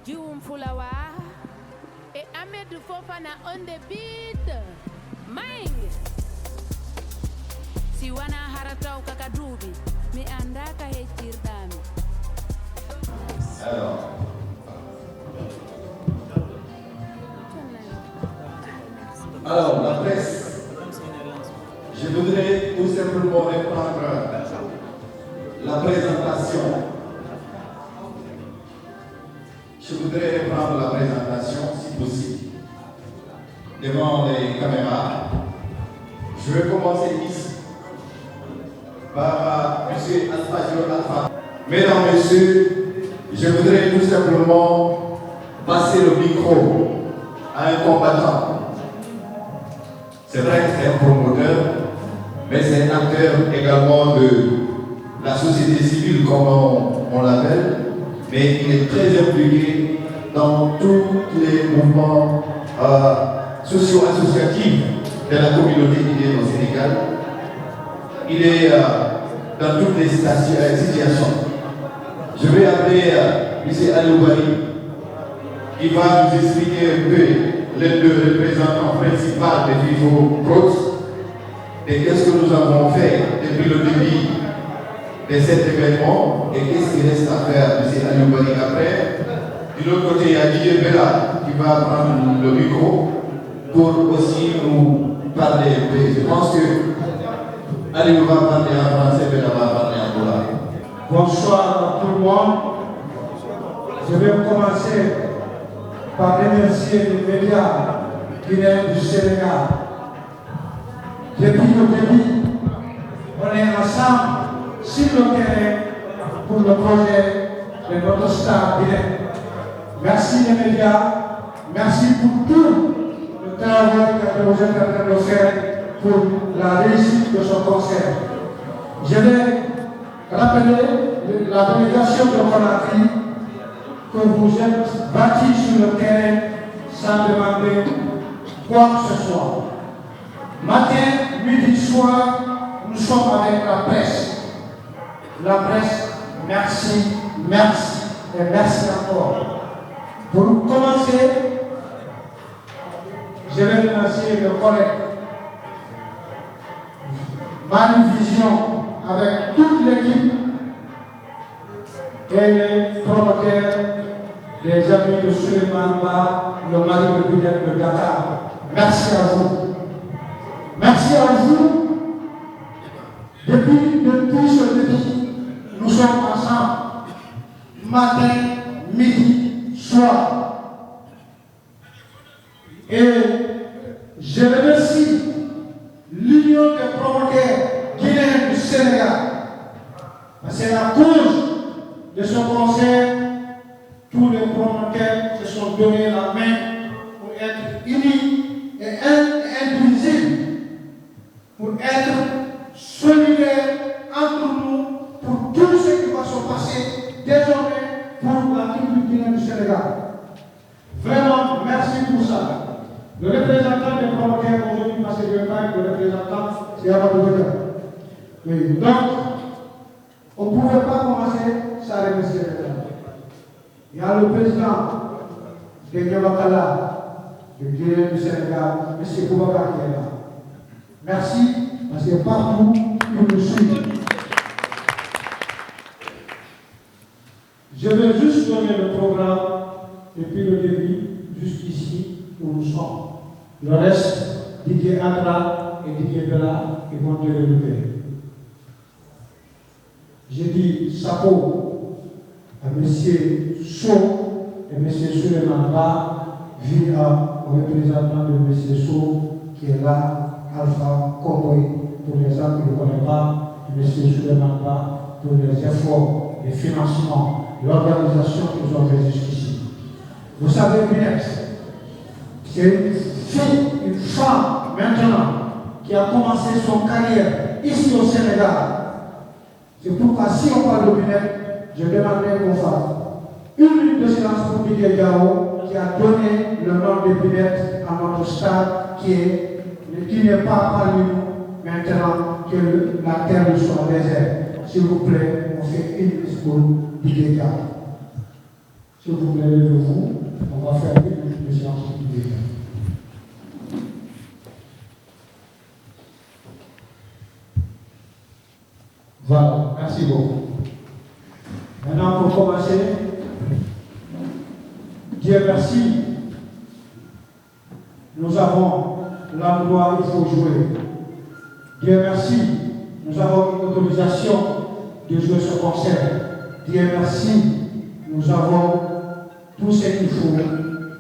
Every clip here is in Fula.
Dioum Fulawa et Ahmed Fofana on the beat. Mang si wana harataw kakadubi mi andaka heccirdami. Alors, la presse, je voudrais tout simplement reprendre la présentation. Je voudrais reprendre la présentation, si possible, devant les caméras. Je vais commencer ici par M. Aspagio Alpha. Mesdames, Messieurs, je voudrais tout simplement passer le micro à un combattant. C'est vrai que c'est un promoteur, mais c'est un acteur également de la société civile, comme on l'appelle, mais il est très impliqué dans tous les mouvements socio-associatifs de la communauté guinéenne au Sénégal. Il est dans toutes les situations. Je vais appeler M. Aloubari, qui va nous expliquer un peu les deux représentants principaux de Vivo Prox et qu'est-ce que nous avons fait depuis le début de cet événement et qu'est-ce qu'il reste à faire, M. Aloubari. Après, de l'autre côté, il y a Didier Bella qui va prendre le micro pour aussi nous parler un peu. Je pense que Aliou va parler en français, Bella va parler en dollar. Bonsoir à tout le monde. Je vais commencer par remercier les médias guinéens du Sénégal. Depuis le début, on est ensemble sur le terrain pour le projet de notre star guinéen. Merci les médias, merci pour tout le travail que vous êtes en train de faire pour la réussite de ce concert. Je vais rappeler la délégation de Conakry que vous êtes bâtis sur le terrain sans demander quoi que ce soit. Matin, midi, soir, nous sommes avec la presse. La presse, merci, merci et merci encore. Pour commencer, je vais remercier le collègue Manu Vision avec toute l'équipe et les promoteurs, les amis de Suleiman Ba, le mari de Bilal de Dakar. Merci à vous. Merci à vous. Depuis ce début, nous sommes ensemble. Matin, midi, soir. Et je remercie l'Union des promoteurs guinéens du Sénégal. C'est la cause de ce concert. Tous les promoteurs se sont donné la main pour être unis et indivisibles, pour être solidaires entre nous, pour tout ce qui va se passer désormais pour la République guinéenne du Sénégal. Vraiment, merci pour ça. Le représentant des promoteurs aujourd'hui, parce que je vais pas être le représentant, c'est Amadou Bouddha. Oui, donc, on ne pouvait pas commencer sans remercier les gens. Il y a le président de Nyabakala, de Guinée du Sénégal, M. Boubacar qui est là. Merci, parce que partout, il nous suit. Je vais juste donner le programme depuis le début, jusqu'ici où nous sommes. Le reste, Didier Adra et Didier Bella, ils vont développer. J'ai dit chapeau à M. Sow et M. Suleiman Ba, vu au représentant de M. Sow qui est là, Alpha Congoy, pour les gens qui ne connaissent pas, M. Suleiman Ba, pour les efforts, les financements, l'organisation qu'ils ont fait jusqu'ici. Vous savez bien, c'est une fille, une femme maintenant, qui a commencé son carrière ici au Sénégal. C'est pourquoi si on parle de Binette, je demanderai qu'on fasse une minute de silence pour Didier Gao, qui a donné le nom de Binette à notre stade, qui n'est pas parmi nous maintenant que la terre soit déserte. S'il vous plaît, on fait une minute pour Didier Gao. S'il vous plaît, levez-vous. On va faire une minute de silence public. Voilà, merci beaucoup. Maintenant, pour commencer, Dieu merci. Nous avons l'endroit où il faut jouer. Dieu merci. Nous avons une autorisation de jouer ce concert. Dieu merci. Nous avons tout ce qu'il faut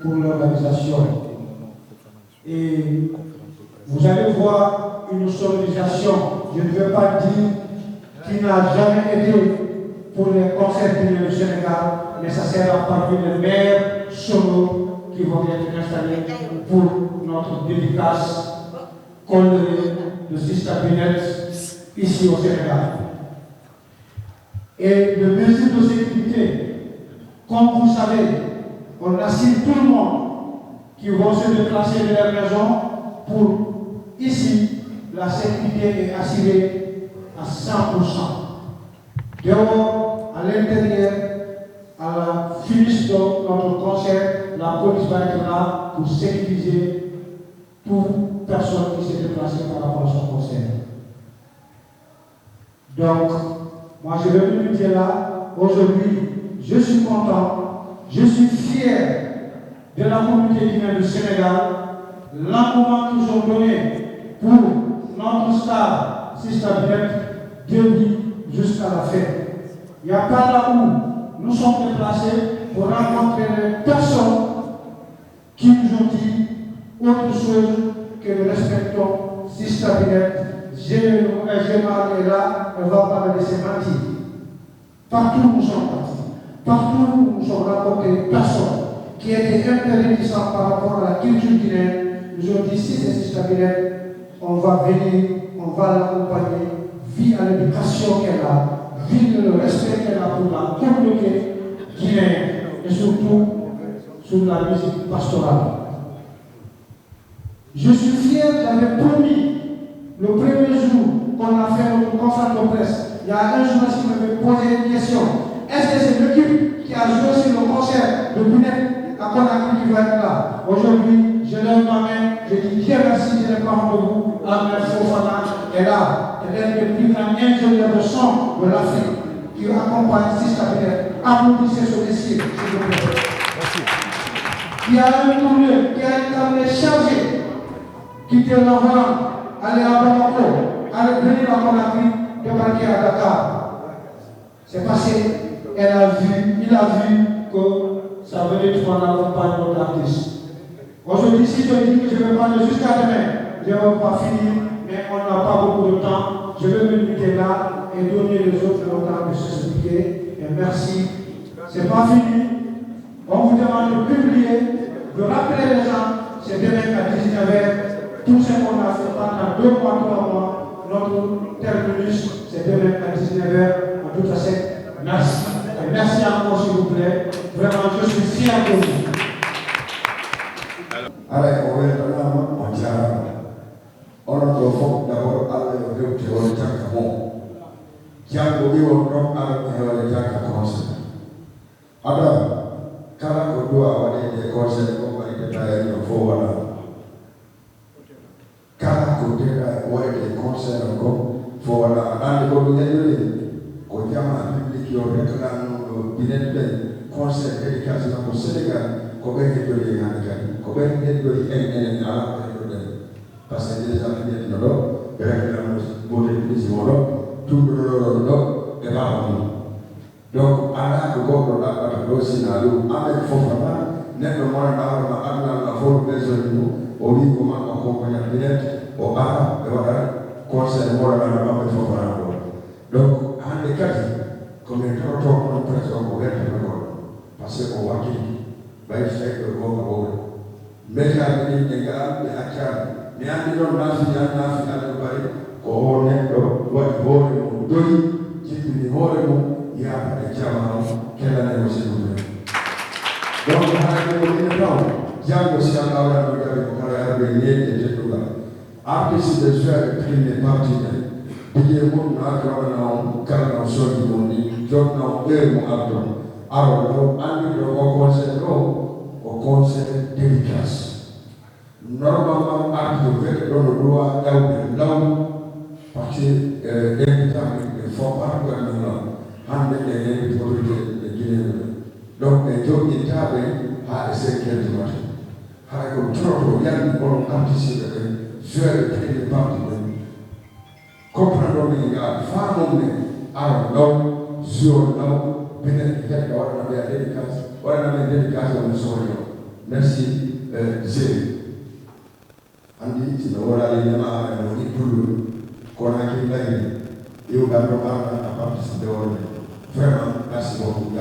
pour l'organisation. Et vous allez voir une sonorisation. Je ne veux pas dire qui n'a jamais été pour les concerts du Sénégal, mais ça sera parmi les meilleurs solos qui vont être installés pour notre dédicace colorée de Sista Binette ici au Sénégal. Et le mesure de sécurité, comme vous savez, on assure tout le monde qui vont se déplacer de leur maison pour ici, la sécurité est assurée à 100%. Dehors, à l'intérieur, à la finish de notre concert, la police va être là pour sécuriser toute personne qui s'est déplacée par rapport à son concert. Donc, moi je vais vous dire là, aujourd'hui, je suis content, je suis fier de la communauté guinéenne du Sénégal, l'engouement qu'ils ont donné pour notre star, Sista Binette, début jusqu'à la fin. Il n'y a pas là où nous sommes déplacés pour rencontrer les personnes qui nous ont dit autre chose que nous respectons Sista Binette. Gemma est là, elle va parler de ses mentir. Partout où nous sommes partis, partout où nous sommes rencontrés, personne qui était un peu réticent par rapport à la culture guinéenne, nous ont dit si c'est Sista Binette, on va venir, on va l'accompagner, vie à l'éducation qu'elle a, vie de le respect qu'elle a pour la communauté guinéenne et surtout sur la musique pastorale. Je suis fier, j'avais promis le premier jour qu'on a fait notre conférence de presse, il y a un journaliste qui m'avait posé une question. Est-ce que c'est l'équipe qui a joué sur le concert de Binette à Conakry qui va être là? Aujourd'hui, je lève ma main, je dis Dieu merci de les parents de vous. Ahmed Fofana est là. Elle est le plus grand ingénieur de son de l'Afrique qui accompagne Sista Binette. Applaudissez ce messieurs, s'il vous plaît. Merci. Qui a un tourneur, qui a un carnet chargé, quitter l'envolant, aller à Bamako, aller venir à Conakry, débarquer à Dakar. C'est passé, il a vu que ça venait de prendre l'accompagnement de l'artiste. Aujourd'hui, si je dis que je vais prendre jusqu'à demain, je ne vais pas finir, mais on n'a pas beaucoup de temps. Je vais me limiter là et donner les autres le temps de s'expliquer. Et merci. Ce n'est pas fini. On vous demande de publier, de rappeler les gens, c'est demain à 19h. Tout ce qu'on a fait pendant 2 mois, 3 mois, notre terminus, c'est demain à 19h, en tout cas, merci. Et merci encore, s'il vous plaît. Vraiment, je suis fier de vous. Allez, on va être là, on tient. On a d'abord à le théorie de Tiens, vous dites au nom à la théorie de alors, quand on doit avoir des conseils, on va y détailler le faux voilà. Quand on doit avoir des conseils, il faut voilà. Dans les communautés, quand il y a un public qui réclame le conseil d'éducation au Sénégal, comment est-ce que les gens comment est-ce que les gens parce que les gens qui sont là, ils réclament tout le monde est là. Donc, à la gauche, aussi, avec Fofana, n'est le moins la forme des autres, au niveau comment accompagner la Binette, au art, et voilà, conseil, voilà, avec Fofana. Donc, en les cas, comme il y a trop de pression pour être parce qu'on va dire, il fait que bon, mais il y a des gars, il y a mais en disant la finale de Paris, on est le Doli, qui est il y a des diamants, quelle année aussi vous voulez. Donc, on a dit, non, Diamant aussi en a regardé et tout là. Artiste de jouer avec les partenaires. Il y a un monde qui a un carnet sur le monde, qui a un peu mon argent. Alors, au conseil d'efficace. Normalement, article dans le droit là parce que il faut pas que nous les autorités de Guinée. Donc, les gens qui étaient à essayer de faire comme trop, il y a une bonne anticipation, jouer le parti comprendre les gars, femmes, alors, sur l'eau, peut-être on a des dédicaces, merci, Zé. Andi, si nous avons les gens qu'on a qui l'aide, et au Gabon, à participer vraiment, merci beaucoup.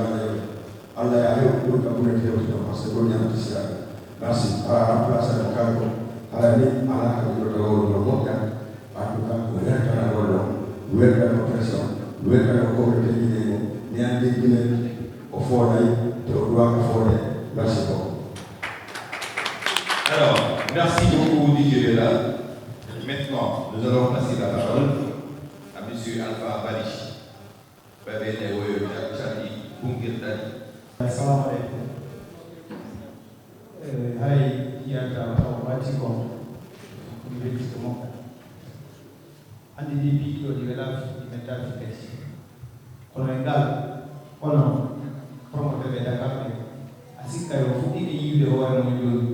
Allah a eu pour parce que merci. À la place de Cago, à la ligne, à la de monde, à tout cas, vous êtes à la vous êtes à la pression, vous êtes à la communauté guinéenne, ni à des Guinéens, au fond, au droit au fond. Merci beaucoup. Alors, merci beaucoup, Didier Bella. Maintenant, nous allons passer la parole à M. Alpha Balichi. Assalamu alaikum. Hai yata awati ko ni ko andi di video di vela di meta fitesi kono ngal kono promote be da kambe asika yo futi ni yude ho wala mo jodi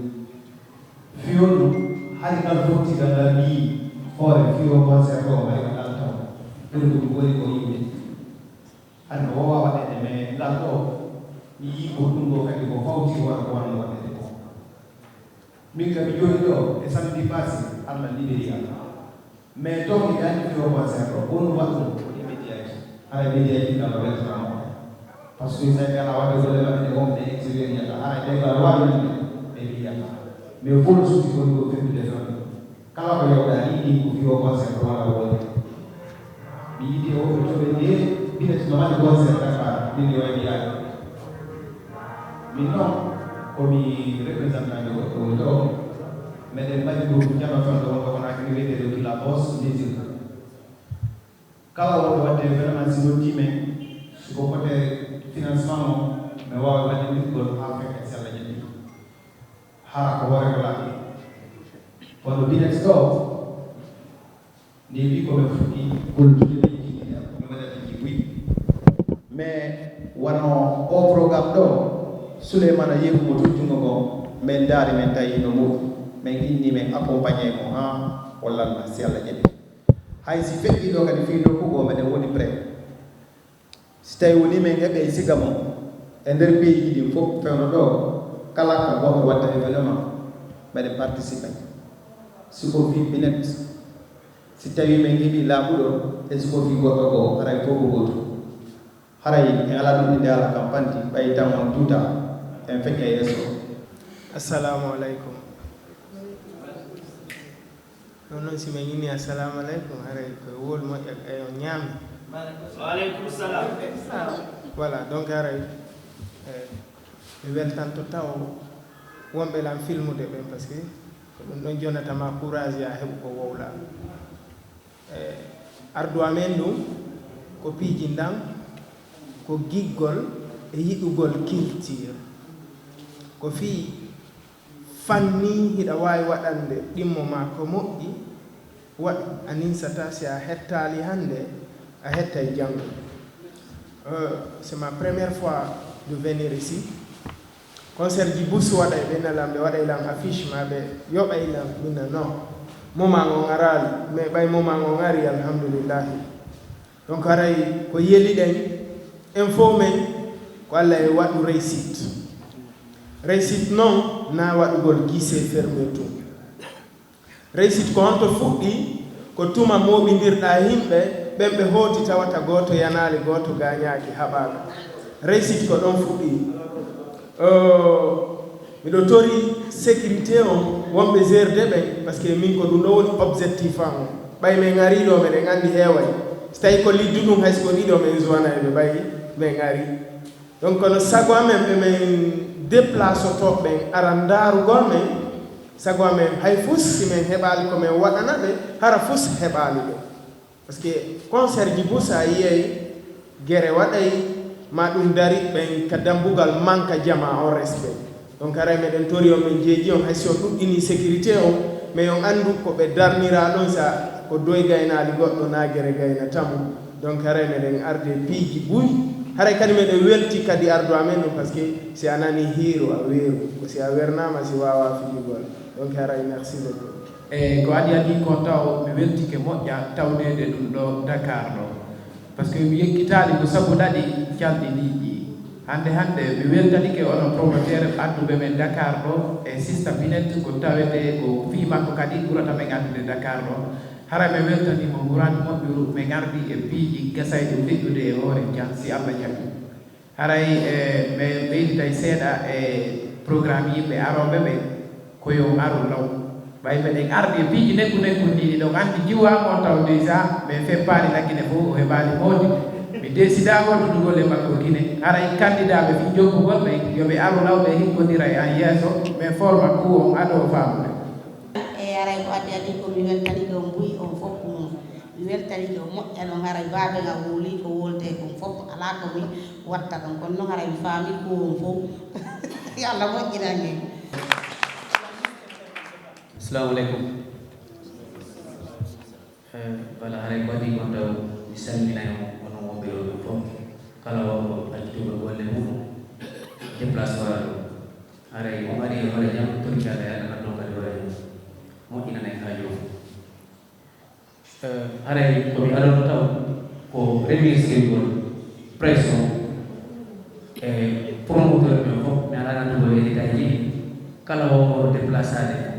fiolu hadi kal futi da ni hore fiyo ko se ko mai kal taw dum woni ko yude hadi ko wa wade me ngal to ni ko tungo kadi ko fawti wa ko wan wade ko min ka mi joni do e samedi passé alla libéria mais to mi dani fiyo ko se ko on wa ko ni médiaji ala médiaji ka wa restaurant parce que ça gala wa do le ba de on de exhiber ya ala de la wa do ni ya mais faut le souci ko ko fi de kala ko yow da ni ko fiyo ko se ko wala wo bi di o to be de bi de no ma ko se ta ka ni yo bi ya mi no come rappresentante del mais del Mali già non fanno con una crivete di la boss di kala wonde wadde vraiment si no time ko côté financement mais waaw wadde nit ko ha fekk ci Allah jëndi ha ko wore ko la kono bi next go ni bi ko fuki ko lu jëndi ci ni ma def ci wi mais wano o programme do Suleymana yebu mo tungo ko men daari men tayi no mo men inni men accompagner mo ha wala na si Allah jebi hay si fekki do kadi fi do ko go men woni pré si tay woni men ngebe sigamo e der pays di fop fewno do kala ko go watta événement men participer si ko fi binet si tawi men ngibi labudo e si ko fi goto go haray ko goto haray e ala dum inde ala campagne bay tamon tuta en fekke yeso assalamu alaikum non si me ngini assalamu alaikum hare ko wol mo e on nyami wa alaikum salam voilà donc hare mi weltan to taw wombe lam filmu de ben parce que dum don jonata ma courage ya hebu ko wowla ardu amen dum ko piji ndam ko giggol e yidugol culture ko fi fanni hida wawi wadande dimmo ma ko moddi wad anin sata si a hettali hande a hettay jango c'est ma première fois de venir ici concert ji bus wada e benalam de wada ilam affiche ma be yoba ilam minna no moma ngo ngaral me bay moma ngo ngari alhamdulillah donc aray ko yeli den info men ko alla e wadu réussite réussite non na waɗugol gise ferme tum réussite ko honto fuɗɗi ko tuma moɓidirɗa yimɓe ɓen ɓe hooti tawata goto yanali goto gañaki haɓaka réussite ko ɗon fuɗɗi miɗo tori sécurité on wonɓe gerde ɓen par ce que min ko ɗum ɗo woni objectif am o ɓay min ari ɗo meɗen andi heeway so tawi ko liddu ɗum hayso ko ɗiɗo min joina ɓe ɓayi min ari donc kono sago amen ɓe min déplace to ben arandaru gol men sago men hay fus si men hebali ko men wadana be hara fus hebali be parce que concert ji busa yey gere waday ma ɗum dari ɓen ka dambugal manque jama on respect donc ara meɗen tori on min jeeji on haysi on ɗuɗɗini sécurité o mais on anndu ko ɓe darnira ɗon sa ko doy gaynali goɗɗo nagere gayna tamu donc haray meɗen arde piiji ɓuuy haray kadi meɗen welti kadi ardu amen ɗum par ce que si a nani hiiro a weeru ko si a wernama si wawa fijugol donc haray merci beaucoup e ko adi adi ko taw mi weltike moƴƴa tawnede ɗum ɗo Dakar ɗo par ce que mi yekkitali ko sabu ɗaɗi calɗiniɗi hande mi weltanike onon promoteur adduɓe men Dakar ɗo e Sista Binette ko tawete ko fii makko kadi ɓurata men addude Dakar ɗo hara mi weltanimo ɓurani moƴƴuru min gardi e piiji gasayɗe feƴƴude e hoore jan si Allah jaɓi haray mi ɓeyditay seeɗa e programme yimɓe aroɓe ɓe koyo aru law ɓay mbeɗen ardi e piiji nekkundiɗi ɗon andi jiwama taw déjà min feppani laggine fof o heɓali hoode mi décida wontudugol e makko kine haray candidat ɓe fi jokkugol ɓe yoɓe aru law ɓe hikkodira e an yeeso mais forma coup on aɗo famude e aray ko addi adi ko mi weltani ɗo mbuyi on fof mi weltani ɗo moƴƴano haray baabe nga woli ko wolte kon fof ala ko mi watta ɗon kono noon haray mi faami ko on fof yallah moƴƴinange assalamu aleykum voilà haray ko adi gon taw mi salminayo onon wonɓe ɗo ɓe fof kala wonɗo accituɓe golle mum déplace wara ɗo haray o waɗi e hoore jam torikade yaɗa ɗon kadi hoore jam moƴƴinanen haajo haray komi aɗono taw ko remerciegol presse o e promoteur ɓe fof mi alanatugol e détail ji kala wonɗo déplaçade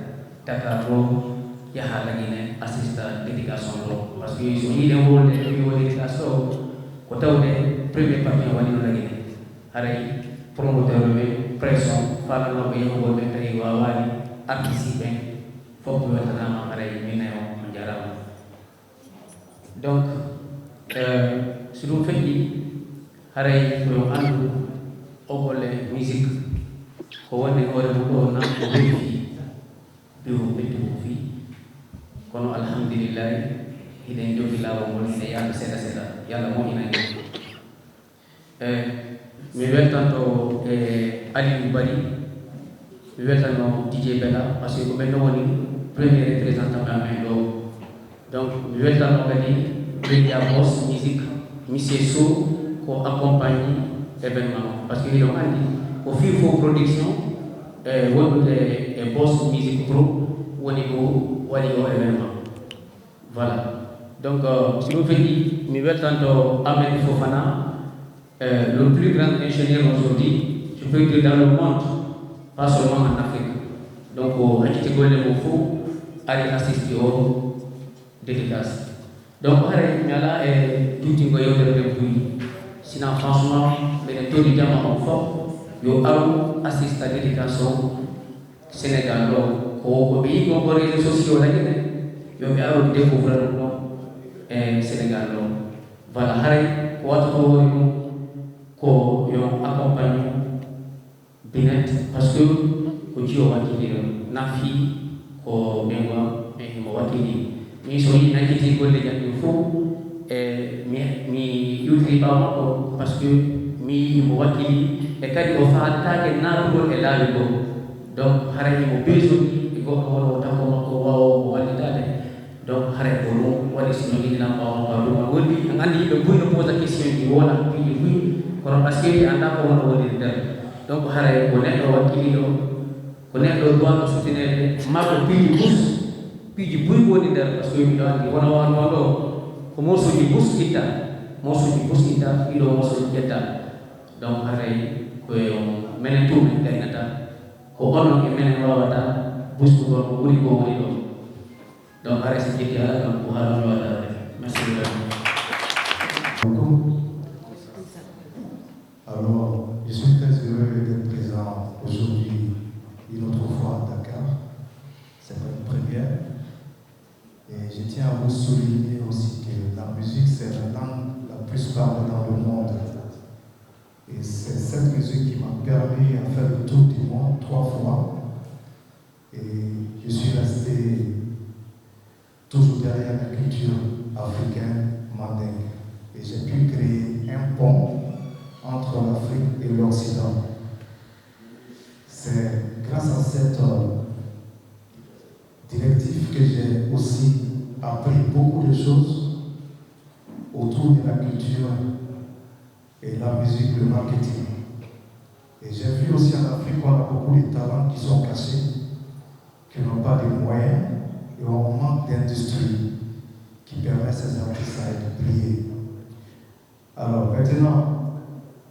Dakar ɗo yaha lagine assista dédication ɗo par ce que so yiiɗen wolde e wiwo dédication o ko tawde premier partie o waɗino lagine haray promoteur ɓe pression falanoɓe yahugol ɓe tawi wawani participe fof ɓe weltanama haray minayo on jarama donc so ɗum feƴƴi haray koyo andu ogolle musique ko wonde hoore mum ɗo nan ko ɓeɗi fi ɓiwo ɓeddi ko fi kono alhamdulillahi hiɗen jogi lawol ngol ine yaadu seeɗa seeɗa yallah moƴƴinani mi weltanto e Aliou Bari mi weltanno DJ Bella par ce que ko ɓen ɗo woni premier représentant amen ɗo donc mi weltanno kadi Media Boss musique monsieur Sow ko accompagne événement par ce que hiɗon andi ko fii fo production e wondude e Boss musique groupe woni ko waɗi o événement voilà donc si ɗum feƴƴi mi weltanto Ahmed Fofana le plus grand ingénieur aujourd'hui, je peux dire dans le monde, pas seulement en Afrique. Donc, à qui golle mo fo ari assister au dédicace. Donc, hare nyala e tuti ngo yodere de buyi. Sinon franchement, mais to di jama on fo yo aru assista dédicace Sénégal lo ko bi ko ko réseaux sociaux la gene yo be aru découvrir no Sénégal lo. Voilà, hare ko wato ko yo accompagne Binette parce que ko jiyo wakili nafi ko bengo mo wakili mi so yi nakiti golle jandi fo e mi yutri ba mako parce que mi mo wakili e kadi o faata ke narugo e laabi go donc harani mo besoin e go ko tan ko mako wawo mo walidade donc hare ko no wadi sino ni na ba ma wodi ngandi be buy no posa question di wona bi buy kono parce que anda ko wono woni der donc haray ko neɗɗo wakkili ɗo ko neɗɗo duwano sutinede makko piiji buy woni der par ce que miɗo andi wona wanno ɗo ko morsuji bus itta ɗiɗo morsuji ƴetta donc haray koye menen tour min gaynata ko onno e menen wawata bustugol ko ɓuri ko woni ɗo donc haray so jetti ala kam ko haala mi waɗa merci beaucoup. Alors, je suis très heureux d'être présent aujourd'hui une autre fois à Dakar. C'est une première. Et je tiens à vous souligner aussi que la musique, c'est la langue la plus parlée dans le monde. Et c'est cette musique qui m'a permis de faire le tour du monde 3 fois. Et je suis resté toujours derrière la culture africaine mandingue. Et j'ai pu créer un pont entre l'Afrique et l'Occident. C'est grâce à cette directive que j'ai aussi appris beaucoup de choses autour de la culture et la musique, le marketing. Et j'ai vu aussi en Afrique qu'on a beaucoup de talents qui sont cachés, qui n'ont pas de moyens et on manque d'industrie qui permet à ces artistes à être pliés. Alors maintenant,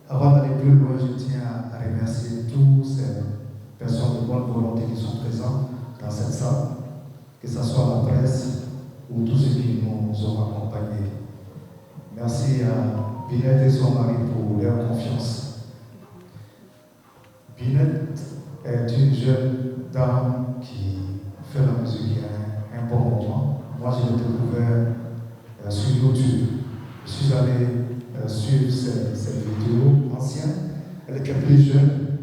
avant d'aller plus loin, je tiens à remercier toutes ces personnes de bonne volonté qui sont présentes dans cette salle, que ce soit la presse ou tous ceux qui nous ont accompagnés. Merci à Binette et son mari pour leur confiance. Binette est une jeune dame qui fait la musique il y a un bon moment. Moi, je l'ai découvert sur YouTube. Je suis allé suivre cette vidéo ancienne. Elle était plus jeune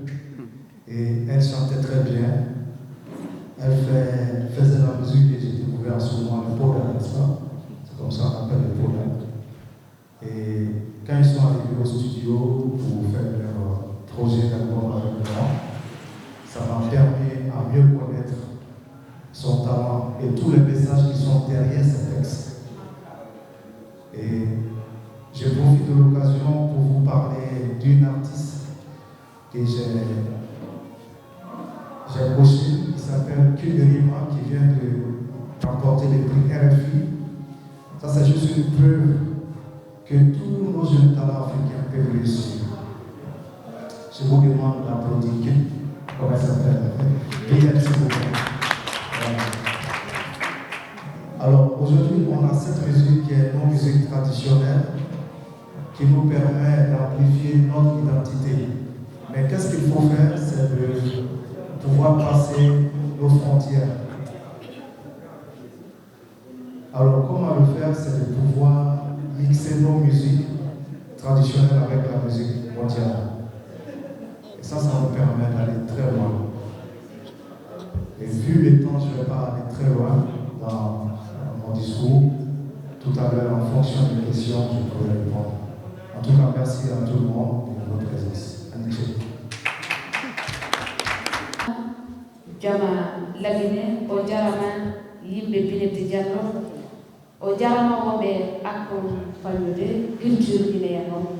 et elle chantait très bien. Elle faisait la musique que j'ai découvert en ce moment, le Poda, n'est-ce pas? C'est comme ça qu'on appelle le Poda. Et quand ils sont arrivés au studio pour faire leur projet d'album avec moi, ça m'a permis à mieux connaître son talent et tous les messages qui sont derrière ces textes. Et je profite de l'occasion pour vous parler d'une artiste que j'ai coché, qui s'appelle Kuderima, qui vient de remporter le prix RFI. Ça, c'est juste une preuve que tous nos jeunes talents africains peuvent réussir. Je vous demande d'applaudir. Comment elle s'appelle? Merci beaucoup. Alors, aujourd'hui, on a cette musique qui est une musique traditionnelle qui nous permet d'amplifier notre identité. Mais qu'est-ce qu'il faut faire? C'est de pouvoir passer nos frontières. Alors, comment le faire? C'est de pouvoir mixer nos musiques traditionnelles avec la musique mondiale. Et ça nous permet d'aller très loin. Et vu le temps, je ne vais pas aller très loin dans mon discours. Tout à l'heure, en fonction des questions, je pourrai répondre. En tout cas, merci à tout le monde pour votre présence. Jama Lagine, o jarama yimɓe Binette Diallo, o jarama woɓe akkon fallude culture guinéen o.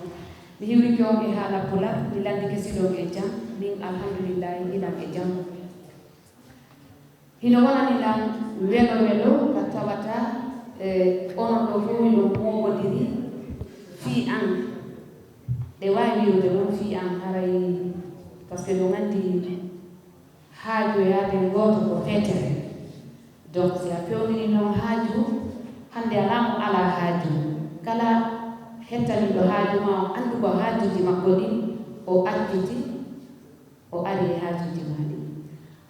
Mi hiwri kewɓe haala pula, mi landi kesiɗo e jam, min alhamdulillahi hiɗam e jam. Hino wonanilam welo welo ka tawata onon ɗo fof hino moɓodiri fi an. Ɗe wawi wiwde noon fi an haray par ce que no gandi haaju yaade gooto ko feetere. Donc si a pewniri noon haaju hannde alaa mo alaa haaju. Kala hettaniɗo haaju ma o anndu ko haajuji makko ɗi o acciti o ari e haajuji ma ɗi.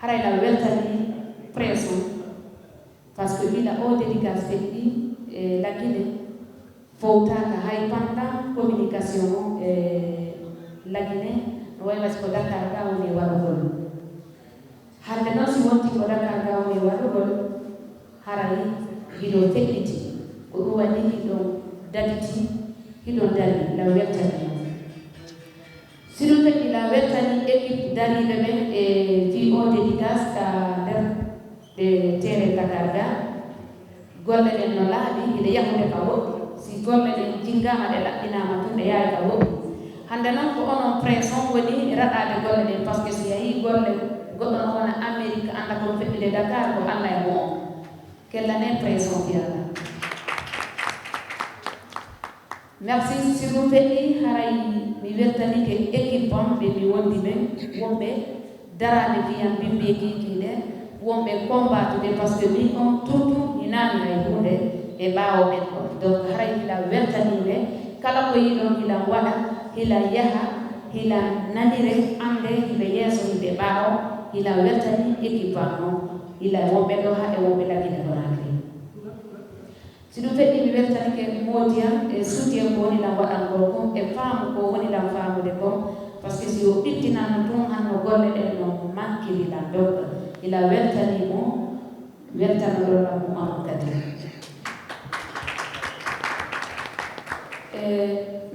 Haray la weltani presse on par ce que wila o dédicace feƴƴi e Laguine fowtaka hay pendant communication o e Laguine no wayi wasi ko Dakar ga woni waɗugol. Hande noon si wonti ko Dakar ga woni waɗugol haray hiɗo feƴƴiti ko ɗum waɗi hiɗo daditi hiɗo dari la weltani on. Si ɗum feƴƴi la weltani équipe dariɓe ɓen e wi o dédicace ka nder de tere Dakar ga golle ɗen no laaɓi hiɗe yahude ka woɗɗi. Si golle ɗen jinggama ɗe laɓɓinama tun ɗe yaari ka woɗɗi. Hande noon ko onon presse on woni raɗade golle ɗen par ce que si yahi golle goɗɗo no wona Amérique anda ko feƴƴude Dakar ko Allah e mo on kellane presse on fiyata. Merci si ɗum feƴƴi haray mi weltanike équipe on ɓe mi wondi ɓen wonɓe darade mbiyan bimɓe kikiɗe wonɓe combatude par ce que min on surtout mi naami hay hunde e ɓaawo ɓen on. Donc haray hila weltaniɓe kala ko yiɗon hila waɗa hila yaha hila nanire ande hiɓe yeeso hiɓe ɓaawo hila weltani équipe an on hila wonɓe ɗo ha e wonɓe Laguine Conakry. Si ɗum feƴƴi mi weltanike moodiam e soutien ko wonilam waɗangol kon e faamu ko wonilam faamude kon par ce que si o ɓittinano tun hanno golle ɗen no mankirilam. Donc ila weltanimo weltanoɗolam Oumar kadi.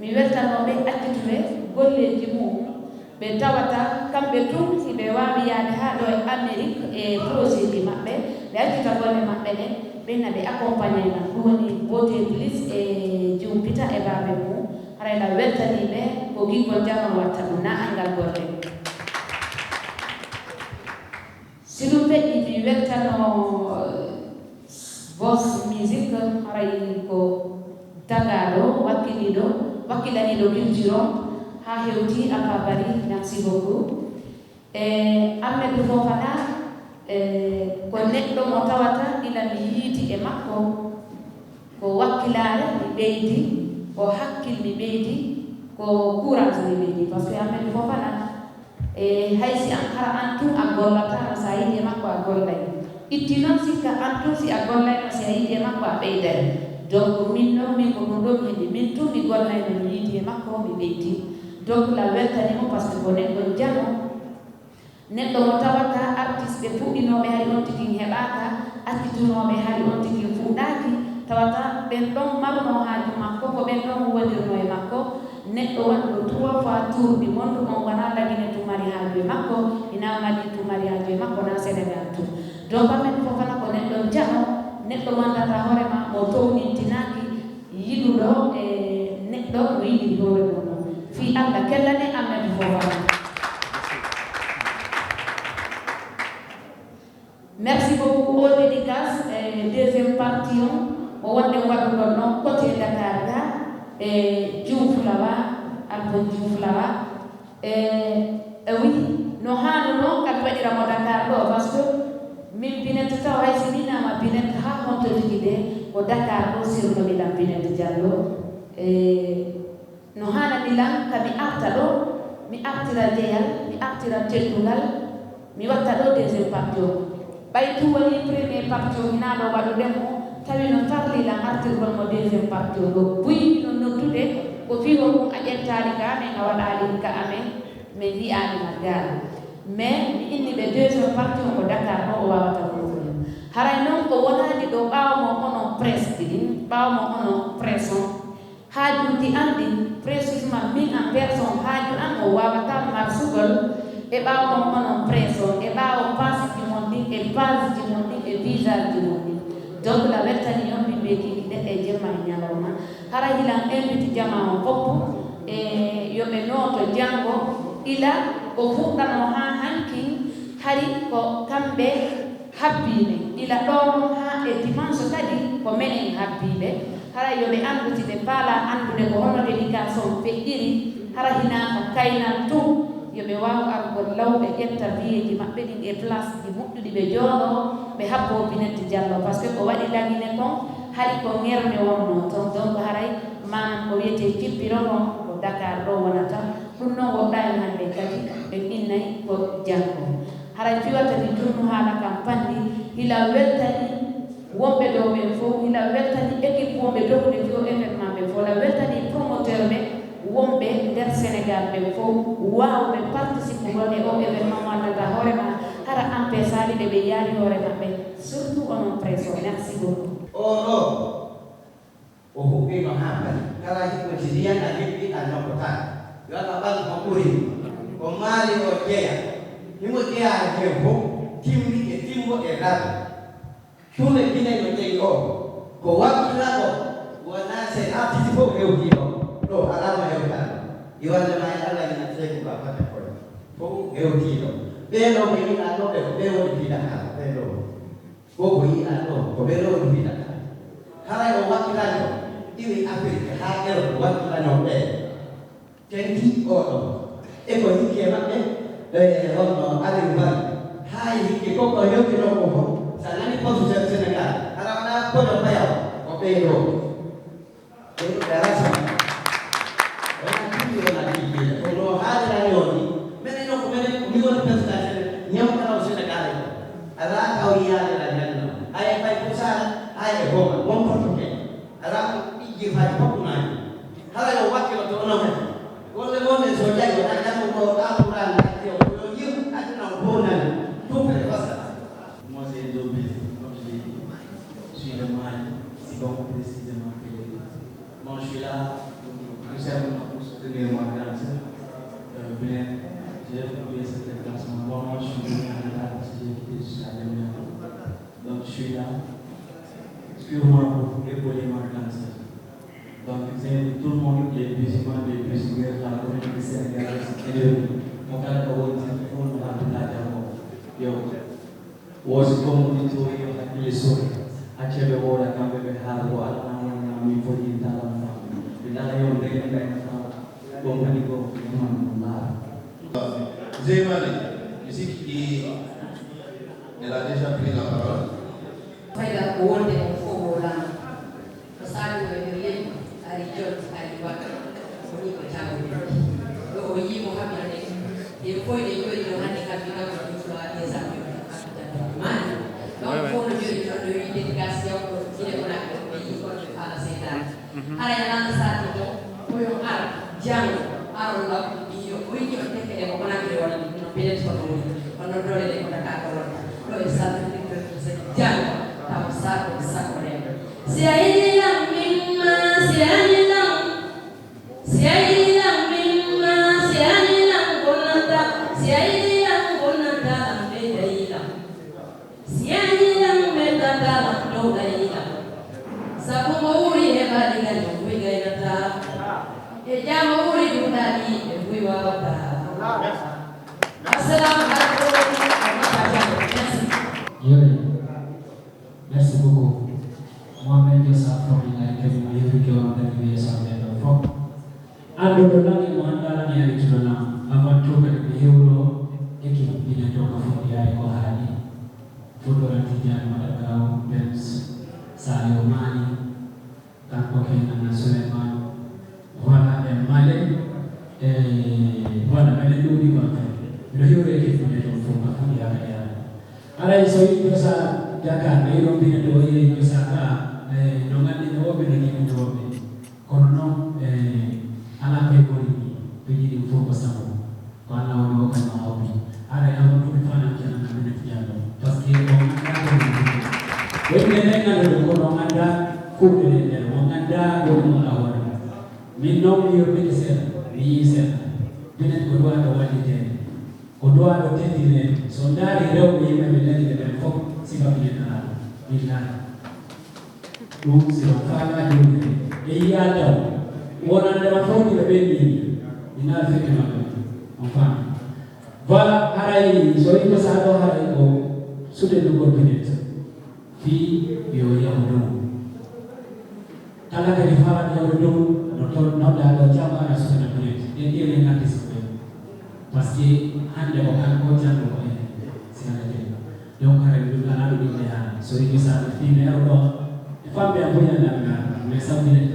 Mi weltanoɓe accituɓe golleji mum ɓe tawata kamɓe tun hiɓe wawi yaade ha ɗo e Amérique e projet ji maɓɓe ɓe accita golle maɓɓe ɗe ɓenna ɓe accompagné na ɗum woni beauté plus e jumpita e baɓe mum harayla weltaniɓe ko giggol jamon watta ɗum na angal golle si ɗum feƴƴi mi weltano Vox musique haray ko tagaɗo wakkilaniɗo culture ha hewti akabari merci beaucoup Amadou Fofana ko neɗɗo mo tawata ila mi yiiti e makko ko wakkilare mi ɓeydi ko hakkil mi ɓeydi ko courage mi ɓeydi par ce que Amadou Fofana haysi an hara an tun a gollatano sa yiɗi e makko a gollay itti noon sikka an tun si a gollayno si a yiɗi e makko a ɓeyday donc min noon min ko ɗum ɗo mi heeɓi min tun mi gollayno mi yiiti e makko mi ɓeydi donc la weltanimo par ce que ko neɗɗo jano neɗɗo mo tawata artiste ɓe fuɗɗinoɓe hari on tigi heɓaka accitunoɓe hari on tigi fuɗɗaki tawata ɓen ɗon maruno haaju makko ko ɓen ɗon wodirno e makko neɗɗo waɗɗo 3 fois tour du monde on wona lagine tumari haaju e makko ina mali tumari haaju e makko na Sénégal tout donc amen fofana ko neɗɗo jano neɗɗo wandata hoorema mo townintinaki yiɗuɗo e neɗɗo no yiɗi hoore mum fi Allah kellane amen fofana merci beaucoup aux dédicaces deuxième partie o wonde waɗugol noon côté Dakar ga e Diouflawa Alpha Diouflawa oui no hanuno kadi waɗiramo Dakar ɗo par ce que min Binette taw hay si minama Binette ha honto tigi de ko Dakar ɗo sirnomiɗam Binette Diallo no hanani lan kami arta ɗo mi artira jeyal mi artira teddugal mi watta ɗo deuxième partie o ɓay tu woni premier partie o hinaɗo waɗudemo tawi no tarlila artirgol mo deuxième partie o ɗo buyi no noddude ko fiwo mum a ƴettali ka amen a waɗali ka amen mi wi'ani ma gal mais mi inni ɓe deuxième partie o ko Dakar ɗo o wawata fofude haray noon ko wonani ɗo ɓawmo onon presse ɗin ɓawmo onon presse on haajuji an ɗin précisement min en personne haaju an o wawata marsugol e ɓawmo onon presse o e ɓawo page ji mon ɗin e page ji mon ɗin e visage ji mon ɗin donc la weltani on ɓiɓɓe kikiɗe e jemma e ñalawma hara hilan invite jama o foppu e yoɓe nooto janngo ila ko fuɗɗano ha hankin hari ko kamɓe habbiɓe ila ɗon ha e dimanche kadi ko menen habbiɓe hara yoɓe anduti ɓe paala andude ko hono dédication feƴƴiri hara hinaka kaynal tout yoɓe waw argol lawɓe ƴetta biyeji maɓɓe ɗin e place ji moƴƴuɗi ɓe jooɗo ɓe habbo Binette Diallo par ce que ko waɗi lagine kon hari ko ŋerde wonno toon donc haray manam ko wiyete cippiro noon ko Dakar ɗo wonata ɗum noon woɗɗani hande kadi ɓe innayi ko janggo haray fiwata ni tunnu haala kam pandi hila weltani wonɓe ɗo ɓen fof hila weltani équipe wonɓe dohude fio événement ɓe fof la weltani promoteur ɓe wonɓe nder Sénégal ɓe fof wawɓe participe wonde o événement wandata hoorema hara empesaliɗe ɓe yaari hoore maɓɓe surtout onon presse o merci beaucoup oɗo o huɓɓino ha pari kala hikko si ndiyan a heɓɓi a nokkotan yo Allah ɓan ko ɓuri ko maali o jeeya himo jeeyare he fof timmi e timmo e rado tune ɓinay no jeeyi o ko wakkilako wona se artiste fof hewtiɗo ɗo alama hewtan iwandema e Allah ina seeko ka fata koye fof hewtiɗo ɓeɗo ɓe yiɗa ɗo ɓe ko ɓe woni fiɗaka ɓeɗo ko ko yiɗa ɗo ko ɓeɗo woni fiɗaka haray o wakkilani o iwi Afrique ha Europe wakkilani o ɓe tenti oɗo e ko hikki e maɓɓe honno Aliou Bari ha hikki koko hewtino ko fof sa nani poste Sénégal hara wona koɗo payaw ko ɓeyɗo ɓe rasama wona tiɗi wona tiɗiɗe kono haalirani o ni minen noon ko minen mi woni président ñamkalaw Sénégal ko ala kaw yiyadera ñanno aye fay ko sara aye goma won portuke ala ko ɗijji faji foppunaji hala yo wakkilo to ono hen golle wonde so jayi wona jammo ko ɗaɓurani ati o yo yiw aduna o bonani tout près fasta moi c'est Dobé comme je l'ai dit je suis le mari si bon précisément que moi je suis là nous servons pour soutenir ma grande sœur j'ai fait cet déplacement. Moi, je suis venu à l'État parce que j'ai quitté jusqu'à dernière. Donc, je suis là purement pour épauler ma cancer. Donc, c'est tout le monde, les musulmans, les musulmans, la communauté sénégalaise, et mon cas, on a tout la terre. Was community yo hakile so achebe wala kambe be haro ala na mi fodi talam fa ila yo de na fa compagnie ko man Zémane, ici qui elle a déjà pris la parole. Fayda wonde ko fowola ko sali ko yen ari jot ari waka ko ni ko tawo do o yimo habire e ko de yo yo hande ka bi ka ko so des amis donc pour le jeu de l'éducation il est là pays ko ala seda ara ya nan sa to ko yo ar jang aro la yo ko yo te ke ko na ke wala no pele ko no do le ko ta ko lo e sa te ko se jang ta sa ko sa ko le si ai la mimma si ai la mimma si ai la konata si ai la konata be dai la si ai la meta ta no dai la sa ko muri he ba di ga no we ga ta e ja muri du da di e we wa ta assalamu alaikum wa rahmatullahi. Merci beaucoup. Moi-même, je sais que je suis venu à la Fok. Ando donani mwanda ni alitulona amatoka ni euro eki inatoka fundi yake kwa hali fundo la tijani madakao Benz Sayo Mani Kanko Kena na Suleiman wana Male wana Male Dudi kwa ndio hiyo eki inatoka fundi yake ya ala hizo hizo sa jaka na hiyo mbili ndio hiyo saka nongani ndio bebe ni ndio kono ala pe ko ni pejidi mfoko sana kwa na wao kama hobby ara ya watu kufanya kiana na mimi kijana parce que on nena ndio kono nganda kule ndio nganda ndio mlawa minno hiyo pete sana ni sana bila kodwa ndo wali tena kodwa ndo tena sondari leo ni mimi ndio mfoko sifa bila bila si wafanya ndio yeye wana ndemafondi bebendi inafika mfano vala harai soito sado harai ko sude dugo binet fi yo ya udu kala ka difara ya udu no to no da do chama na sude binet dia ni ngati sibe parce que hande ko kan ko jando ko sina de donc harai du kana du ni ya soito sado fi ne udo fambe apoya na me sabine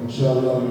Inshallah,